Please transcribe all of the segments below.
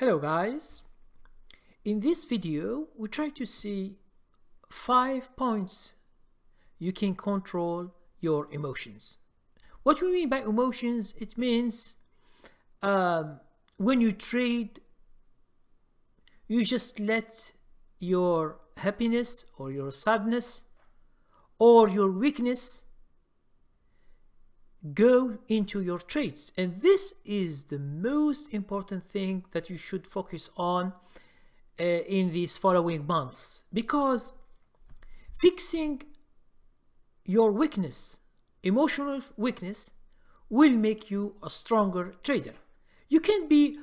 Hello guys, in this video we try to see 5 points you can control your emotions. What we mean by emotions, it means when you trade, you just let your happiness or your sadness or your weakness go into your trades, and this is the most important thing that you should focus on in these following months, because fixing your weakness, emotional weakness, will make you a stronger trader. You can't be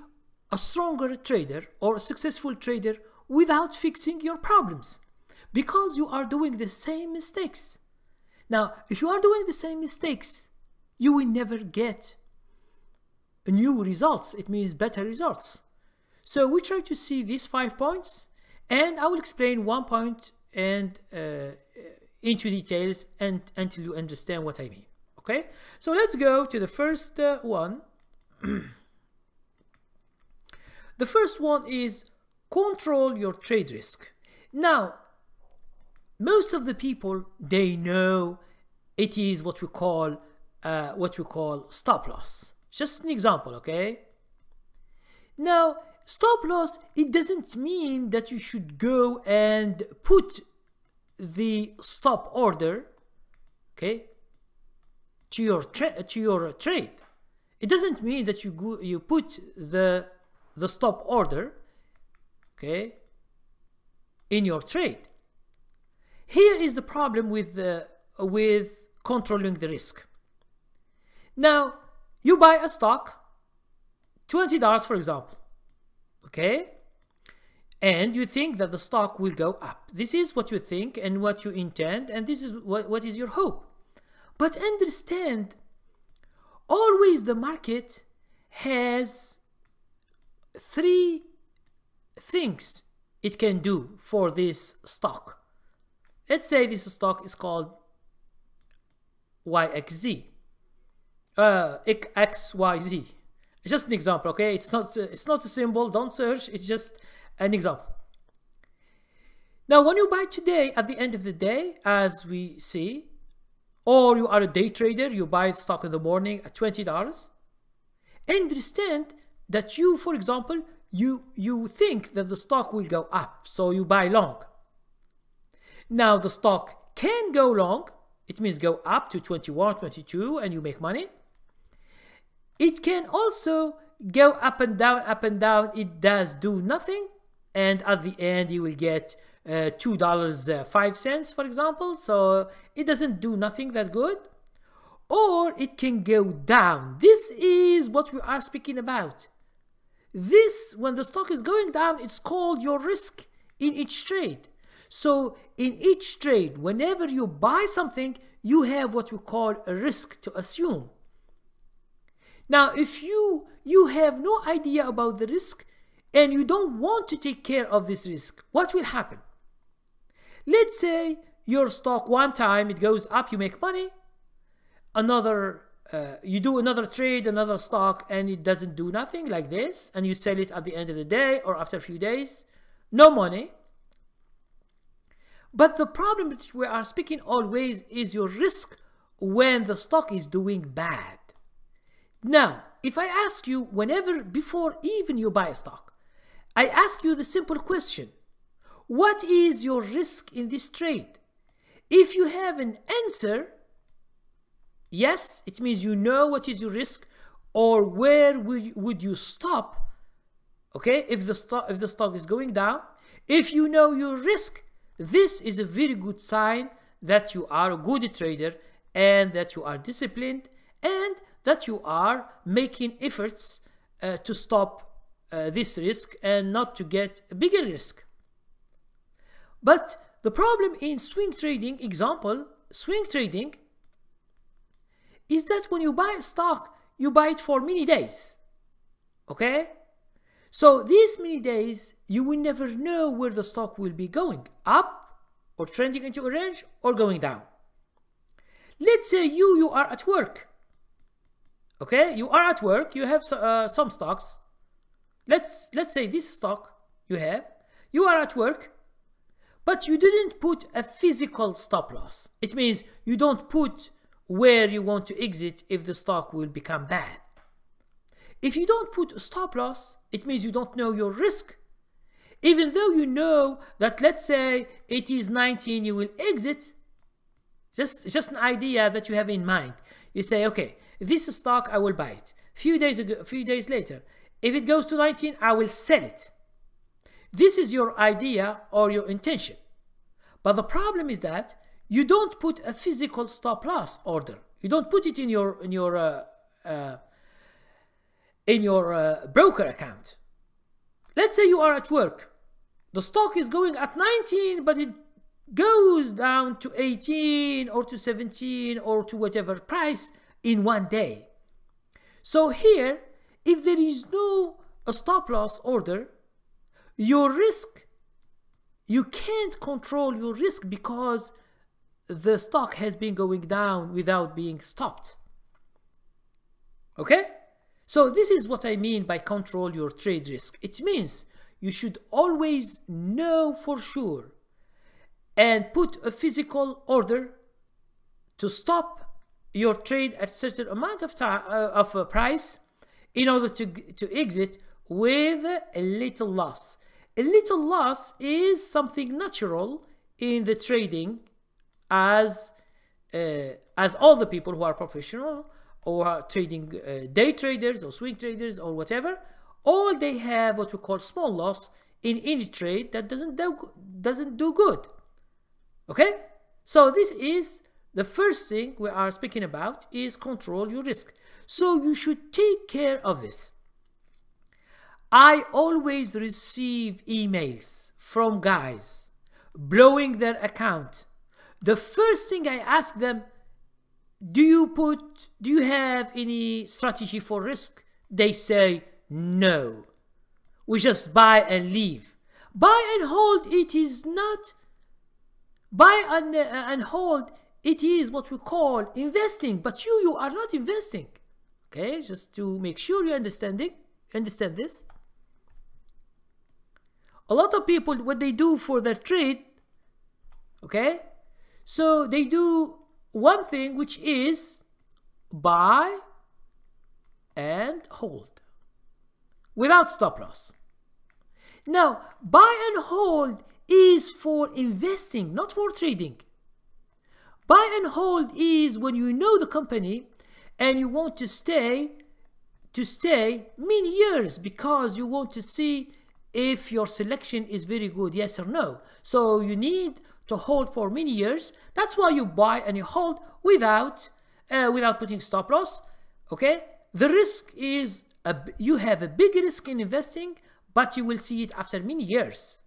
a stronger trader or a successful trader without fixing your problems, because you are doing the same mistakes. Now, if you are doing the same mistakes, you will never get new results. It means better results. So we try to see these 5 points, and I will explain 1 point and into details and until you understand what I mean. Okay, so let's go to the first one. The first one is control your trade risk. Now, most of the people, they know it is what we call stop loss. Just an example, okay? Now, stop loss, it doesn't mean that you should go and put the stop order, okay, to your trade. It doesn't mean that you put the stop order, okay, in your trade. Here is the problem with controlling the risk. Now, you buy a stock, $20 for example, okay? And you think that the stock will go up. This is what you think and what you intend, and this is what is your hope. But understand, always the market has 3 things it can do for this stock. Let's say this stock is called YXZ. XYZ. It's just an example, okay? It's not a symbol, don't search, it's just an example. Now, when you buy today, at the end of the day, as we see, or you are a day trader, you buy the stock in the morning at $20, understand that you, for example, you think that the stock will go up, so you buy long. Now, the stock can go long, it means go up to 21, 22, and you make money. It can also go up and down, it does do nothing, and at the end you will get $2.05, for example, so it doesn't do nothing that good. Or it can go down. This is what we are speaking about. This, when the stock is going down, it's called your risk in each trade. So in each trade, whenever you buy something, you have what we call a risk to assume. Now, if you have no idea about the risk and you don't want to take care of this risk, what will happen? Let's say your stock one time it goes up, you make money. You do another trade, another stock, and it doesn't do nothing like this, and you sell it at the end of the day or after a few days, no money. But the problem that we are speaking always is your risk when the stock is doing bad. Now, if I ask you, before even you buy a stock, I ask you the simple question: what is your risk in this trade? If you have an answer, yes, it means you know what is your risk or where would you stop, okay, if the stock is going down. If you know your risk, this is a very good sign that you are a good trader and that you are disciplined and that you are making efforts to stop this risk and not to get a bigger risk. But the problem in swing trading, swing trading, is that when you buy a stock, you buy it for many days, okay? So these many days, you will never know where the stock will be going, up or trending into a range or going down. Let's say you are at work, okay? You are at work, you have some stocks. let's say this stock you are at work, but you didn't put a physical stop loss. It means you don't put where you want to exit if the stock will become bad. If you don't put a stop loss, it means you don't know your risk. Even though you know that, let's say it is 19, you will exit, just an idea that you have in mind. You say, okay, this stock, I will buy it. Few days later, if it goes to 19, I will sell it. This is your idea or your intention. But the problem is that you don't put a physical stop loss order. You don't put it in your broker account. Let's say you are at work. The stock is going at 19, but it goes down to 18 or to 17 or to whatever price in one day. So here, if there is no stop loss order, your risk, you can't control your risk because the stock has been going down without being stopped. Okay? So this is what I mean by control your trade risk. It means you should always know for sure and put a physical order to stop your trade at a certain amount of time of a price in order to exit with a little loss. A little loss is something natural in the trading, as all the people who are professional or are trading day traders or swing traders or whatever, all they have what we call small loss in any trade that doesn't do good. Okay, so this is the first thing we are speaking about, is control your risk. So you should take care of this. I always receive emails from guys blowing their account. The first thing I ask them, do you have any strategy for risk? They say no. We just buy and leave. Buy and hold, it is not. Buy and hold, it is what we call investing, but you are not investing. Okay, just to make sure you understand this. A lot of people, what they do for their trade, okay, so they do one thing, which is buy and hold without stop loss. Now, buy and hold is for investing, not for trading. Buy and hold is when you know the company and you want to stay many years because you want to see if your selection is very good, yes or no. So you need to hold for many years. That's why you buy and you hold without putting stop loss. Okay, the risk is you have a big risk in investing, but you will see it after many years.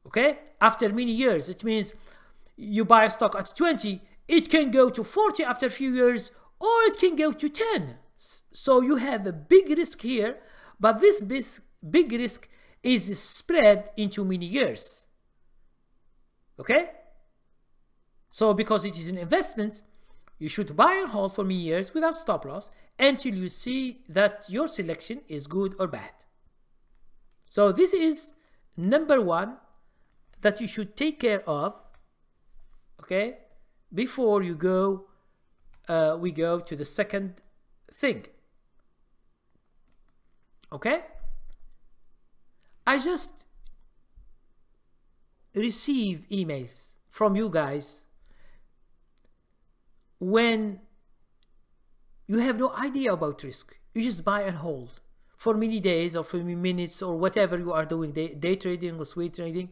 Okay, after many years, it means you buy a stock at 20, it can go to 40 after a few years, or it can go to 10. So you have a big risk here, but this big risk is spread into many years. Okay, so because it is an investment, you should buy and hold for many years without stop loss until you see that your selection is good or bad. So this is number one that you should take care of, okay, before you go we go to the second thing. Okay, I just receive emails from you guys when you have no idea about risk. You just buy and hold for many days or for many minutes or whatever you are doing, day trading or swing trading,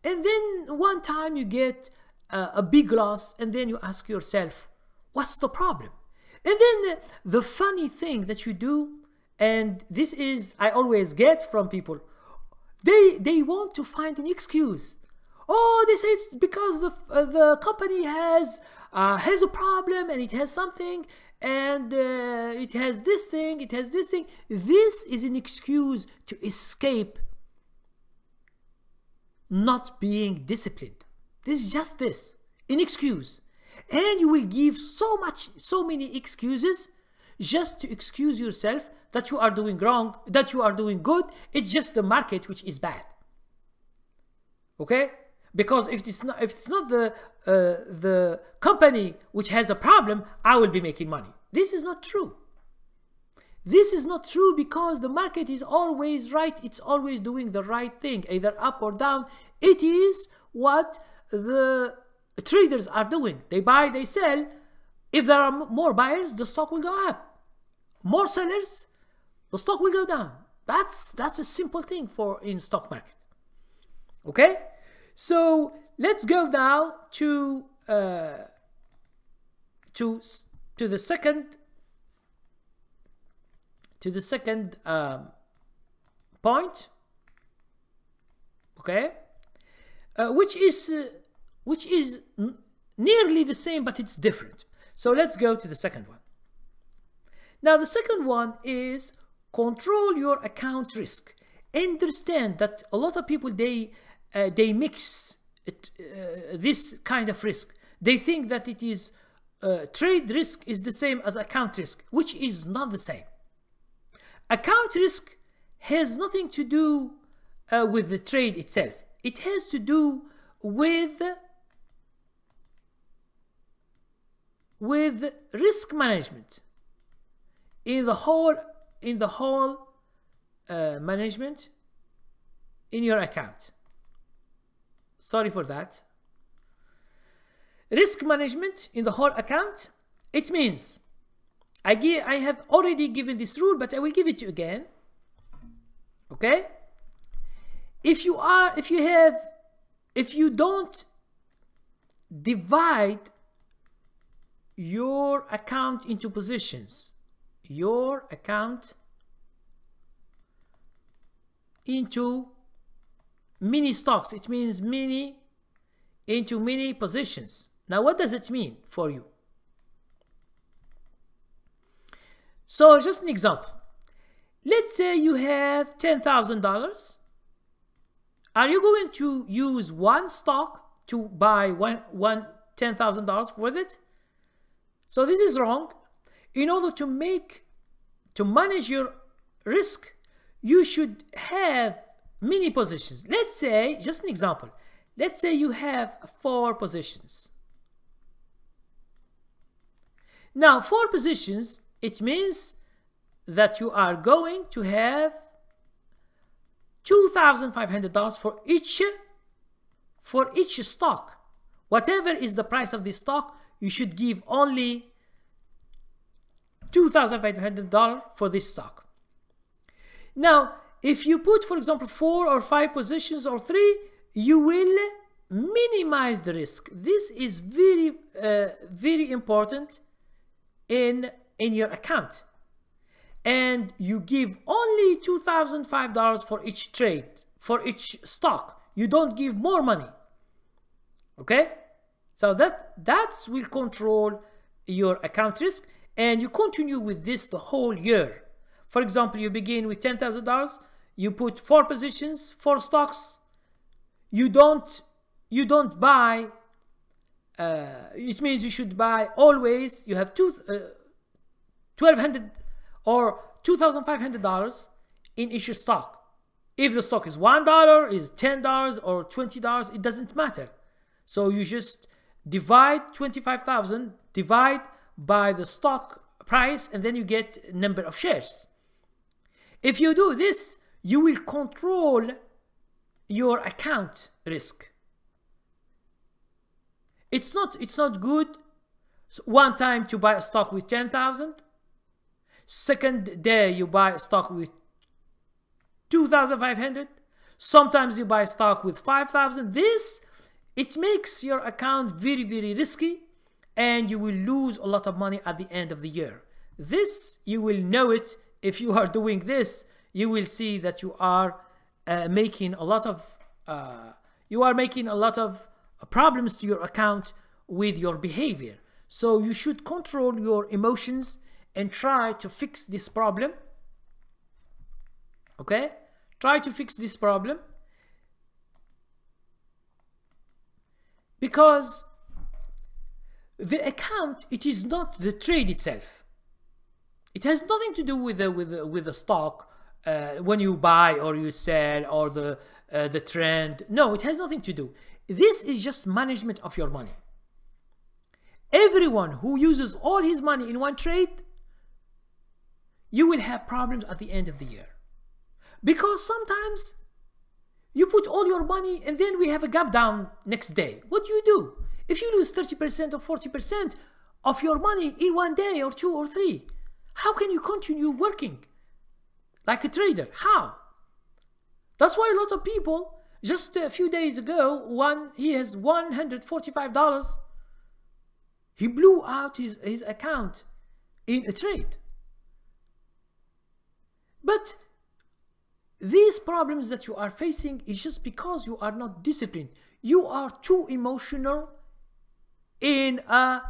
and then one time you get a big loss, and then you ask yourself, what's the problem? And then the funny thing that you do, and this is I always get from people, they want to find an excuse. Oh, they say it's because the company has a problem, and it has something, and it has this thing, it has this thing. This is an excuse to escape not being disciplined. This is just this, an excuse. And you will give so many excuses just to excuse yourself that you are doing wrong, that you are doing good. It's just the market which is bad. Okay? Because if it's not the company which has a problem, I will be making money. This is not true. This is not true because the market is always right. It's always doing the right thing, either up or down. It is what the traders are doing. They buy, they sell. If there are more buyers, the stock will go up. More sellers, the stock will go down. That's a simple thing in stock market. Okay? So let's go now to the second point. Okay, which is nearly the same, but it's different. So let's go to the second one. Now the second one is control your account risk. Understand that a lot of people they mix this kind of risk. They think that it is trade risk is the same as account risk, which is not the same. Account risk has nothing to do with the trade itself. It has to do with risk management in the whole management in your account. Sorry for that. Risk management in the whole account. It means I have already given this rule, but I will give it to you again. Okay? If you don't divide your account into positions, your account into mini stocks, it means into mini positions. Now what does it mean for you? So just an example. Let's say you have $10,000. Are you going to use one stock to buy one $10,000 worth it? So this is wrong. In order to manage your risk, you should have many positions. Let's say, just an example, let's say you have 4 positions. Now 4 positions, it means that you are going to have $2,500 for each stock. Whatever is the price of this stock, you should give only $2,500 for this stock. Now, if you put, for example, 4 or 5 positions or 3, you will minimize the risk. This is very, very important in your account. And you give only $2,005 for each trade, for each stock. You don't give more money. Okay? So that will control your account risk, and you continue with this the whole year. For example, you begin with $10,000, you put 4 positions, 4 stocks. You don't buy. It means you should buy always. You have $1,200 or $2,500 in each stock. If the stock is $1, is $10 or $20, it doesn't matter. So you just divide 25,000, divide by the stock price, and then you get number of shares. If you do this, you will control your account risk. It's not good one time to buy a stock with 10,000. Second day you buy a stock with 2,500. Sometimes you buy stock with 5,000. It makes your account very, very risky, and you will lose a lot of money at the end of the year. This, you will know it. If you are doing this, you will see that you are making a lot of problems to your account with your behavior. So you should control your emotions and try to fix this problem. Okay? Try to fix this problem. Because the account, it is not the trade itself. It has nothing to do with the stock, when you buy or you sell, or the trend. No, it has nothing to do. This is just management of your money. Everyone who uses all his money in one trade, you will have problems at the end of the year. Because sometimes you put all your money and then we have a gap down next day. What do? If you lose 30% or 40% of your money in one day or 2 or 3, how can you continue working like a trader? How? That's why a lot of people, just a few days ago, he has $145. He blew out his account in a trade. But these problems that you are facing is just because you are not disciplined. You are too emotional in a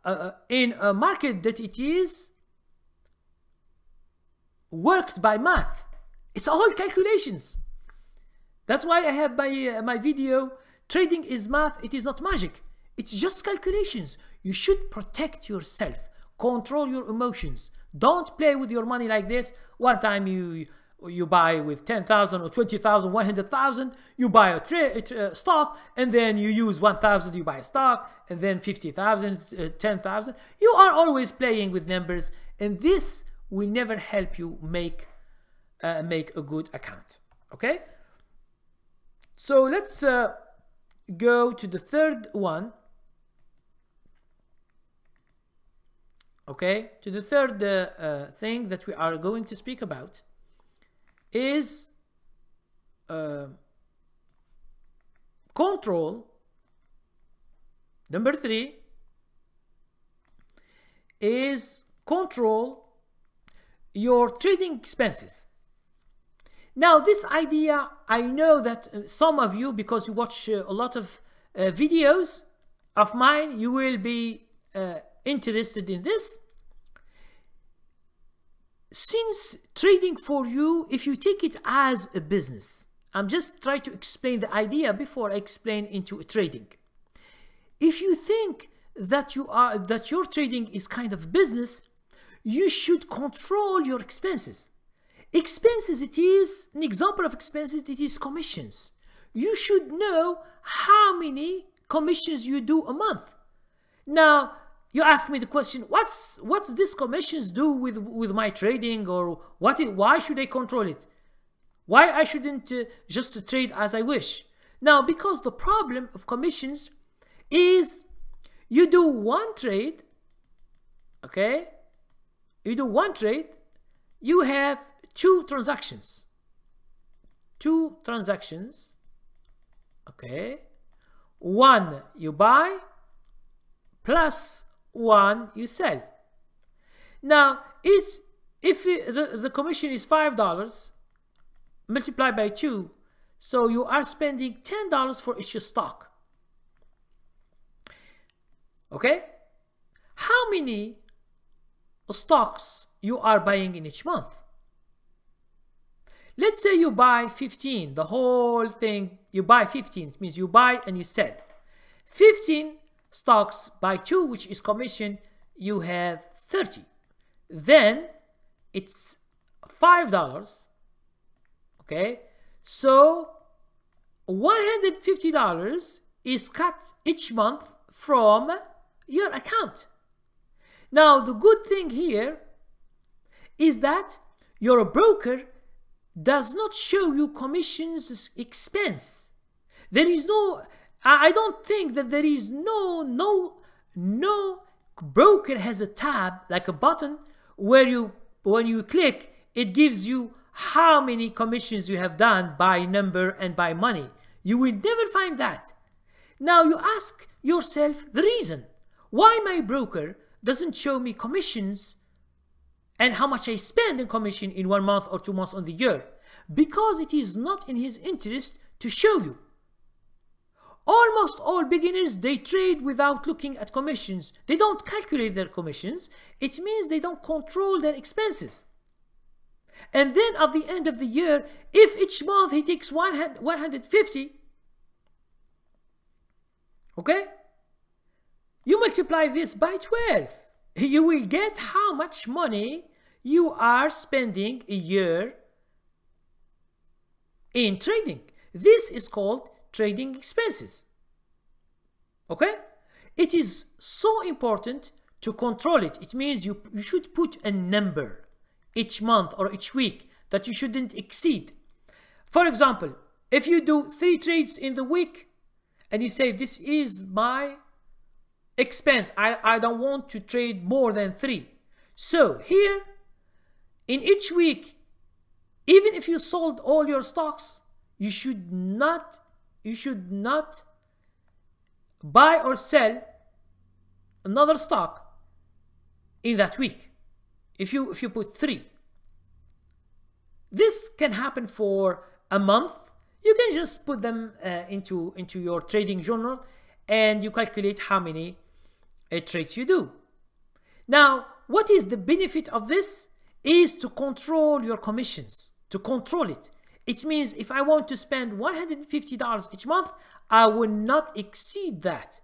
market that it is worked by math. It's all calculations. That's why I have my video, trading is math, it is not magic. It's just calculations. You should protect yourself, control your emotions. Don't play with your money like this. One time you buy with 10,000 or 20,000, 100,000, you buy a stock, and then you use 1,000, you buy a stock, and then 50,000, 10,000. You are always playing with numbers, and this will never help you make a good account. Okay? So let's go to the third one. Okay, to the third thing that we are going to speak about is control. Number 3 is control your trading expenses. Now, this idea, I know that some of you, because you watch a lot of videos of mine, you will be interested in this. Since trading for you, if you take it as a business, I'm just trying to explain the idea before I explain into trading. If you think that your trading is kind of business, you should control your expenses. Expenses, it is an example of expenses, it is commissions. You should know how many commissions you do a month. Now, you ask me the question, what's this commissions do with my trading, or why should I control it? Why I shouldn't just trade as I wish? Now, because the problem of commissions is you do one trade, okay? You do one trade, you have two transactions, okay? One you buy plus one you sell. Now, if the commission is $5 multiplied by 2, so you are spending $10 for each stock. Okay? How many stocks you are buying in each month? Let's say you buy 15, the whole thing, you buy 15, it means you buy and you sell. 15 stocks by 2, which is commission, you have 30. Then it's $5. Okay, so $150 is cut each month from your account. Now, the good thing here is that your broker does not show you commissions expense. There is no, I don't think that there is no broker has a tab, like a button, where when you click, it gives you how many commissions you have done by number and by money. You will never find that. Now you ask yourself the reason why my broker doesn't show me commissions and how much I spend in commission in 1 month or 2 months on the year. Because it is not in his interest to show you. Almost all beginners, they trade without looking at commissions. They don't calculate their commissions. It means they don't control their expenses. And then at the end of the year, if each month he takes 150, okay, you multiply this by 12. you will get how much money you are spending a year in trading. This is called trading expenses. Okay? It is so important to control it. It means you should put a number each month or each week that you shouldn't exceed. For example, if you do 3 trades in the week and you say this is my expense, I don't want to trade more than 3. So here, in each week, even if you sold all your stocks, you should not buy or sell another stock in that week. If you put 3, this can happen for a month. You can just put them into your trading journal and you calculate how many trades you do. Now, what is the benefit of this? Is to control your commissions, to control it. It means if I want to spend $150 each month, I will not exceed that.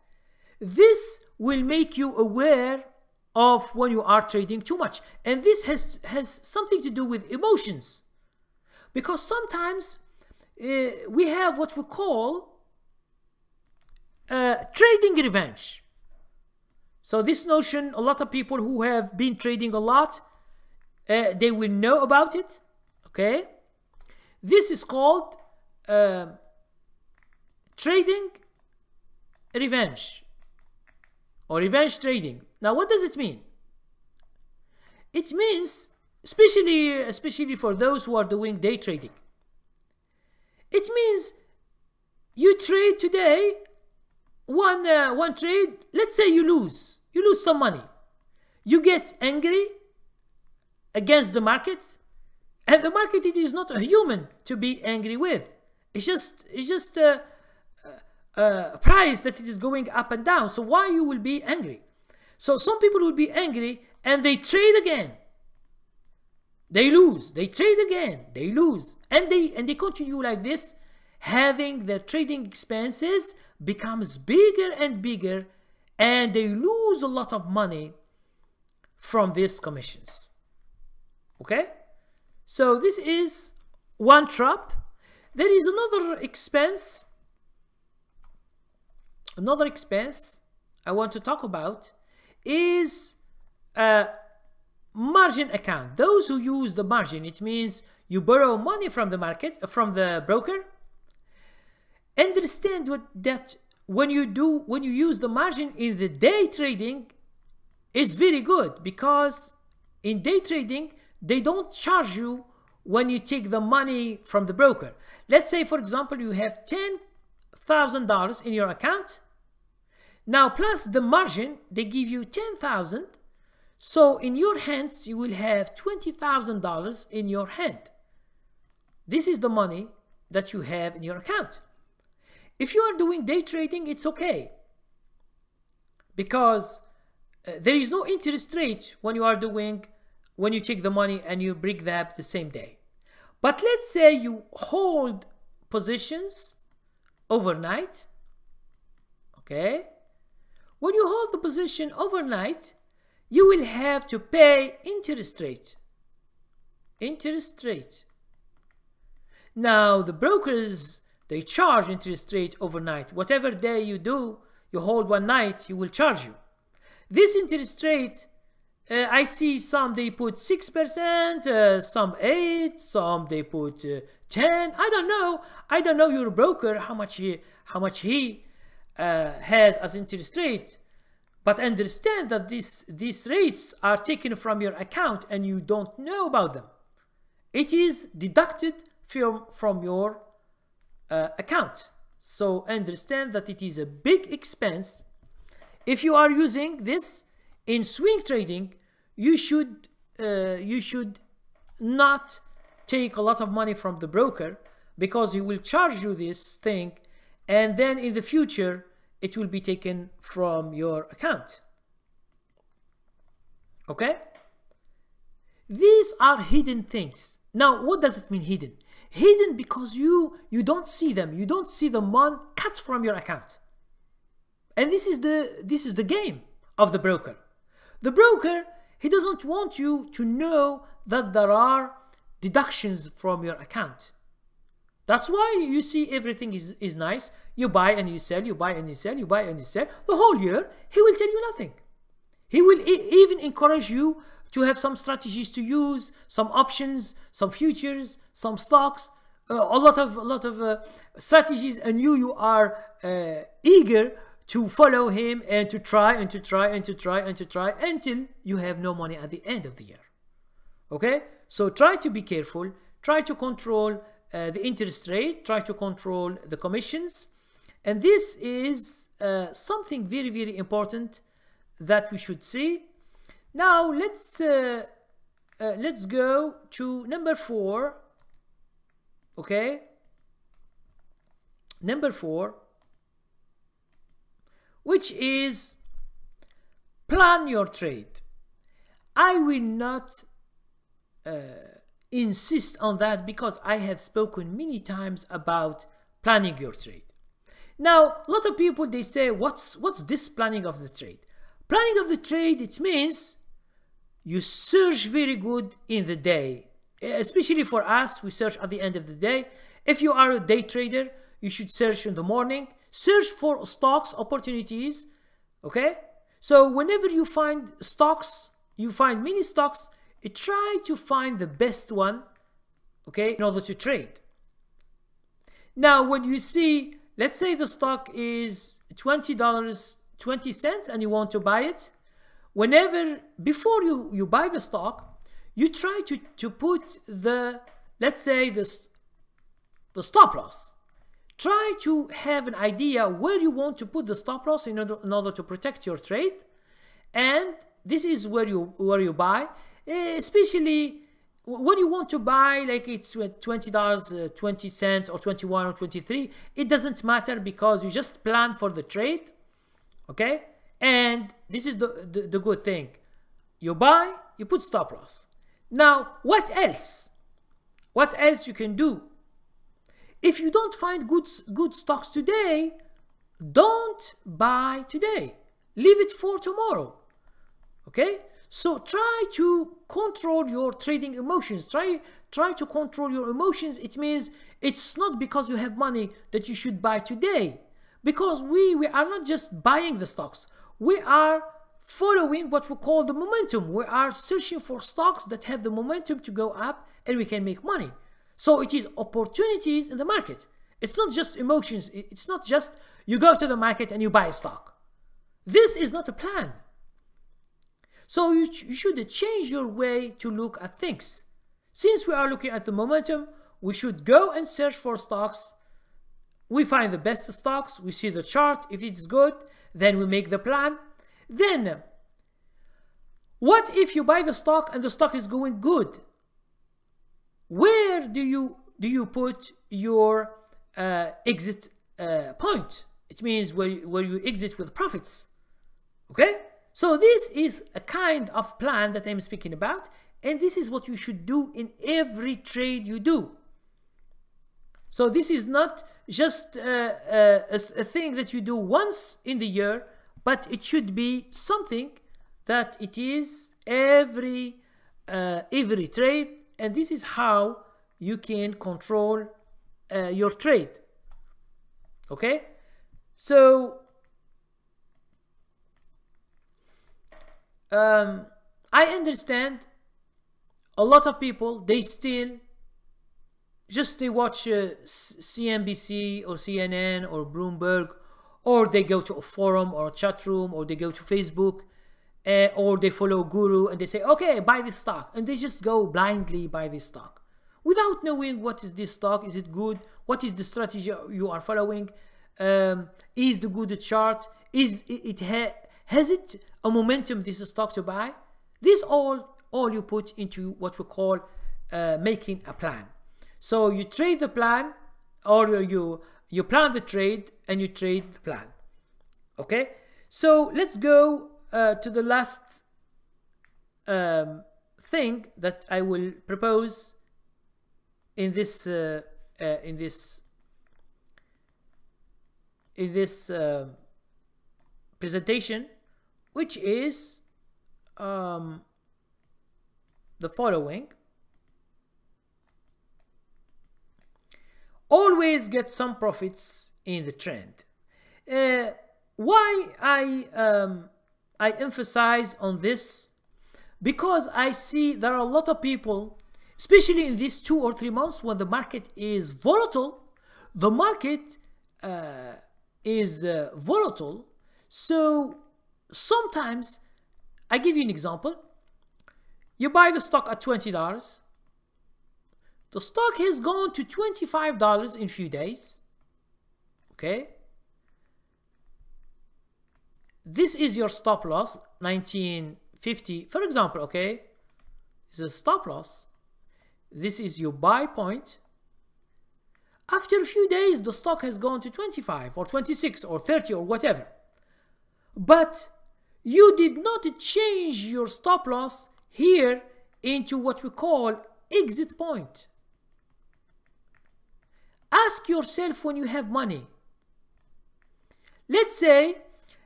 This will make you aware of when you are trading too much. And this has something to do with emotions. Because sometimes we have what we call trading revenge. So this notion, a lot of people who have been trading a lot, they will know about it. Okay? This is called trading revenge or revenge trading. Now, what does it mean? It means, especially for those who are doing day trading, it means you trade today one trade. Let's say you lose some money. You get angry against the market, and the market, it is not a human to be angry with. It's just a price that it is going up and down. So why you will be angry? So some people will be angry and they trade again. They lose. They trade again. They lose, and they continue like this, having their trading expenses becomes bigger and bigger, and they lose a lot of money from these commissions. Okay? So this is one trap. There is another expense I want to talk about is margin account. Those who use the margin, it means you borrow money from the market, from the broker. Understand that when you use the margin in the day trading, it's very good, because in day trading they don't charge you when you take the money from the broker. Let's say, for example, you have $10,000 in your account. Now, plus the margin, they give you $10,000. So in your hands, you will have $20,000 in your hand. This is the money that you have in your account. If you are doing day trading, it's okay, because there is no interest rate when you take the money and you bring that the same day. But let's say you hold positions overnight. Okay? When you hold the position overnight, you will have to pay interest rate. Interest rate. Now, the brokers, they charge interest rate overnight. Whatever day you do, you hold one night, you will charge you. This interest rate, I see some they put 6%, some 8%, some they put 10%. I don't know. I don't know your broker how much he has as interest rate. But understand that these rates are taken from your account and you don't know about them. It is deducted from your account. So understand that it is a big expense. If you are using this in swing trading, you should not take a lot of money from the broker, because he will charge you this thing, and then in the future it will be taken from your account. Okay? These are hidden things. Now, what does it mean hidden? Hidden because you don't see them. You don't see the money cut from your account. And this is the game of the broker. The broker, he doesn't want you to know that there are deductions from your account. That's why you see everything is nice. You buy and you sell, you buy and you sell, you buy and you sell. The whole year, he will tell you nothing. He will even encourage you to have some strategies to use, some options, some futures, some stocks, a lot of strategies, and you are eager to follow him and to try and to try and to try and to try until you have no money at the end of the year. Okay, so try to be careful, try to control the interest rate, try to control the commissions, and this is something very, very important that we should see. Now let's go to number 4. Okay, number 4, which is plan your trade. I will not insist on that because I have spoken many times about planning your trade. Now, a lot of people, they say, what's this planning of the trade? Planning of the trade, it means you search very good in the day. Especially for us, we search at the end of the day. If you are a day trader, you should search in the morning. Search for stocks, opportunities. Okay? So whenever you find stocks, you find many stocks, try to find the best one, okay, in order to trade. Now, when you see, let's say the stock is $20.20 and you want to buy it, before you buy the stock, you try to put the, let's say, the stop loss. Try to have an idea where you want to put the stop loss in order to protect your trade, and this is where you buy. Especially when you want to buy, like it's $20.20 or 21 or 23, it doesn't matter because you just plan for the trade. Okay, and this is the good thing. You buy, you put stop loss. Now, what else? What else you can do? If you don't find good stocks today, don't buy today. Leave it for tomorrow. Okay? So try to control your trading emotions. Try to control your emotions. It means it's not because you have money that you should buy today. Because we are not just buying the stocks. We are following what we call the momentum. We are searching for stocks that have the momentum to go up and we can make money. So it is opportunities in the market. It's not just emotions. It's not just you go to the market and you buy a stock. This is not a plan. So you should change your way to look at things. Since we are looking at the momentum, we should go and search for stocks. We find the best stocks. We see the chart. If it's good, then we make the plan. Then, what if you buy the stock and the stock is going good? Where do you put your exit point? It means where you exit with profits. Okay? So this is a kind of plan that I'm speaking about, and this is what you should do in every trade you do. So this is not just a thing that you do once in the year, but it should be something that it is every trade, and this is how you can control your trade. Okay? So I understand a lot of people, they still they watch CNBC or CNN or Bloomberg, or they go to a forum or a chat room, or they go to Facebook, or they follow guru and they say, okay, buy this stock, and they just go blindly buy this stock without knowing what is this stock, is it good, what is the strategy you are following, is the good chart, has it a momentum, this stock to buy. This all you put into what we call making a plan. So you trade the plan, or you plan the trade and you trade the plan. Okay, so let's go to the last thing that I will propose in this presentation, which is the following. Always get some profits in the trend. Why I emphasize on this? Because I see there are a lot of people, especially in these 2 or 3 months when the market is volatile. The market is volatile. So sometimes, I give you an example. You buy the stock at $20. The stock has gone to $25 in a few days. Okay. This is your stop loss, 1950, for example, okay? This is a stop loss. This is your buy point. After a few days, the stock has gone to 25 or 26 or 30 or whatever. But you did not change your stop loss here into what we call exit point. Ask yourself when you have money. Let's say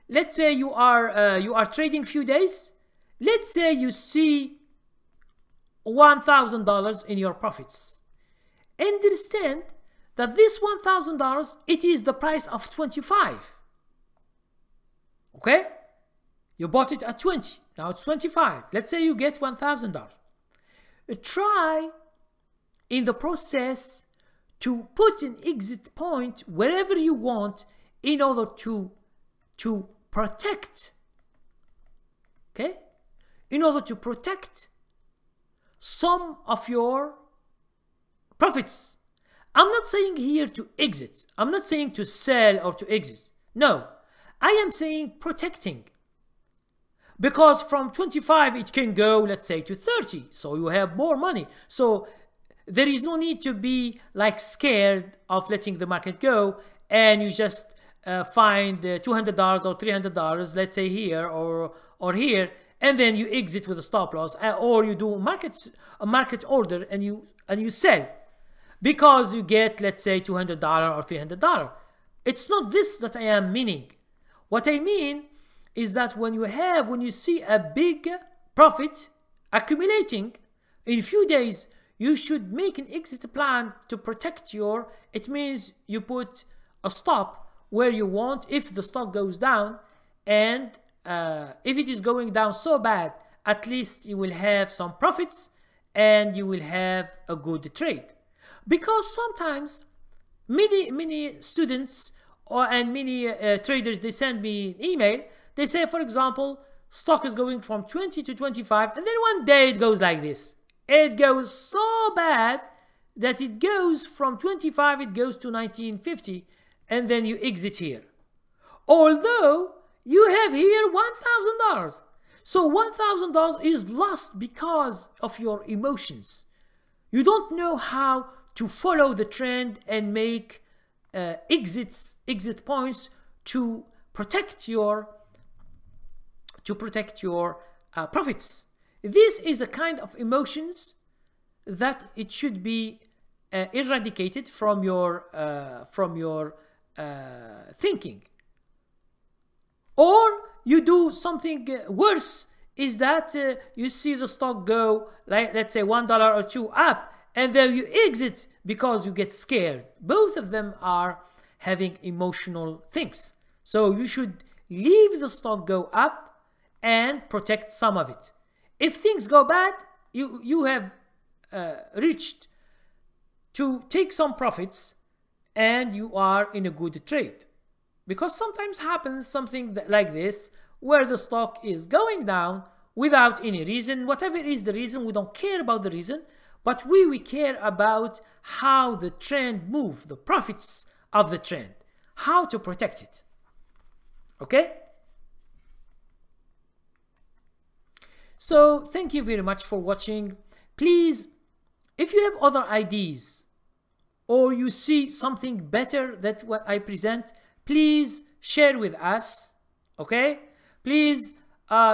you are trading few days. Let's say you see $1,000 in your profits. Understand that this $1,000, it is the price of 25. Okay? You bought it at 20. Now it's 25. Let's say you get $1,000. Try in the process to put an exit point wherever you want in order to protect, okay? In order to protect some of your profits. I'm not saying here to exit. I'm not saying to sell or to exit. No, I am saying protecting. Because from 25 it can go, let's say, to 30. So you have more money. So there is no need to be like scared of letting the market go and you just find $200 or $300, let's say here or here, and then you exit with a stop loss, or you do a market order and you sell because you get, let's say, $200 or $300. It's not this that I am meaning. What I mean is that when you see a big profit accumulating in a few days, you should make an exit plan to protect your. It means you put a stop where you want if the stock goes down, and if it is going down so bad, at least you will have some profits and you will have a good trade. Because sometimes many students and many traders, they send me an email. They say, for example, stock is going from 20 to 25, and then one day it goes like this. It goes so bad that it goes from 25, it goes to 1950, and then you exit here. Although you have here $1,000. So $1,000 is lost because of your emotions. You don't know how to follow the trend and make exit points to protect your profits. This is a kind of emotions that it should be eradicated from your thinking. Or you do something worse, is that you see the stock go, like, let's say, $1 or $2 up, and then you exit because you get scared. Both of them are having emotional things. So you should leave the stock go up and protect some of it. If things go bad, you have reached to take some profits and you are in a good trade. Because sometimes happens something like this, where the stock is going down without any reason. Whatever is the reason, we don't care about the reason, but we care about how the trend moves, the profits of the trend, how to protect it. Okay? So thank you very much for watching. Please, if you have other ideas or you see something better than what I present, please share with us. Okay? Please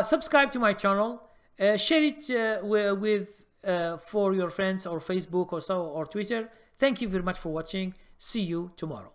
subscribe to my channel. Share it with for your friends or Facebook or Twitter. Thank you very much for watching. See you tomorrow.